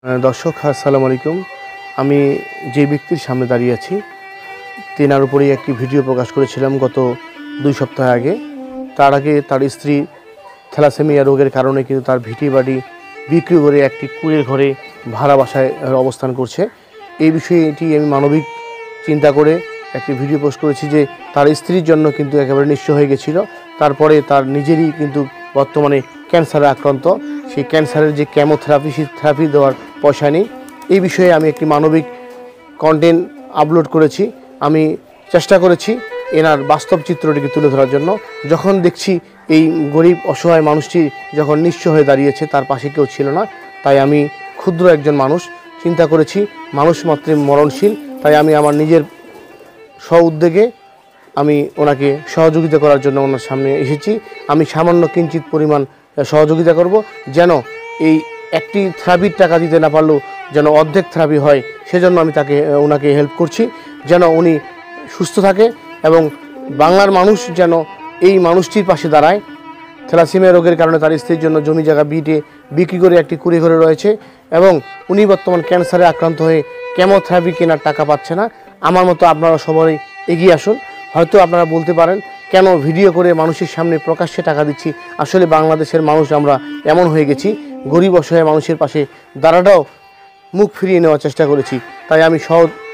দর্শক আসসালামু আলাইকুম। আমি যে ব্যক্তির সামনে দাঁড়িয়ে আছি তেনার উপরেই একটি ভিডিও প্রকাশ করেছিলাম গত 2 সপ্তাহ আগে। তার আগে তার স্ত্রী থ্যালাসেমিয়া রোগের কারণে কিন্তু তার ভিটি বাড়ি বিক্রি করে একটি কুঁড়ের ঘরে ভাড়া বাসায় অবস্থান করছে। এই বিষয়ে এটি আমি মানবিক চিন্তা করে একটি ভিডিও পোস্ট করেছি যে তার স্ত্রীর জন্য কিন্তু একেবারে নিঃস্ব হয়ে গেছিল। তারপরে তার নিজেরই কিন্তু বর্তমানে ক্যান্সারে আক্রান্ত। সেই ক্যান্সারের যে কেমোথেরাপি, সেই থেরাপি দেওয়ার পয়সা নেই। এই বিষয়ে আমি একটি মানবিক কন্টেন্ট আপলোড করেছি। আমি চেষ্টা করেছি এনার বাস্তব চিত্রটিকে তুলে ধরার জন্য। যখন দেখছি এই গরিব অসহায় মানুষটি যখন নিঃস্ব হয়ে দাঁড়িয়েছে, তার পাশে কেউ ছিল না, তাই আমি ক্ষুদ্র একজন মানুষ চিন্তা করেছি মানুষ মাত্রই মরণশীল। তাই আমি আমার নিজের স্ব-উদ্যোগে আমি ওনাকে সহযোগিতা করার জন্য ওনার সামনে এসেছি। আমি সামান্য কিঞ্চিত পরিমাণ সহযোগিতা করব, যেন এই একটি থেরাপির টাকা দিতে না পারলেও যেন অর্ধেক থেরাপি হয়, সেজন্য আমি ওনাকে হেল্প করছি, যেন উনি সুস্থ থাকে এবং বাংলার মানুষ যেন এই মানুষটির পাশে দাঁড়ায়। থ্যালাসেমিয়া রোগের কারণে তার স্ত্রীর জন্য জমি জায়গা বিক্রি করে একটি কুঁড়ে ঘরে রয়েছে এবং উনি বর্তমান ক্যান্সারে আক্রান্ত হয়ে কেমোথেরাপি কেনার টাকা পাচ্ছে না। আমার মতো আপনারা সবাই এগিয়ে আসুন। হয়তো আপনারা বলতে পারেন কেন ভিডিও করে মানুষের সামনে প্রকাশ্যে টাকা দিচ্ছি। আসলে বাংলাদেশের মানুষ আমরা এমন হয়ে গেছি, গরিব অসহায় মানুষের পাশে দাঁড়াটাও মুখ ফিরিয়ে নেওয়ার চেষ্টা করেছি। তাই আমি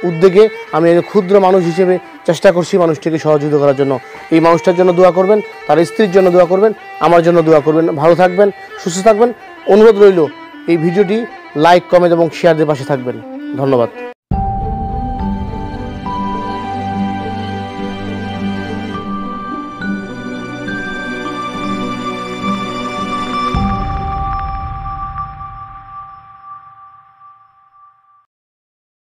উদ্যোগে আমি ক্ষুদ্র মানুষ হিসেবে চেষ্টা করছি মানুষটিকে সহযোগিতা করার জন্য। এই মানুষটার জন্য দোয়া করবেন, তার স্ত্রীর জন্য দোয়া করবেন, আমার জন্য দোয়া করবেন। ভালো থাকবেন, সুস্থ থাকবেন। অনুরোধ রইল এই ভিডিওটি লাইক, কমেন্ট এবং শেয়ার দিয়ে পাশে থাকবেন। ধন্যবাদ।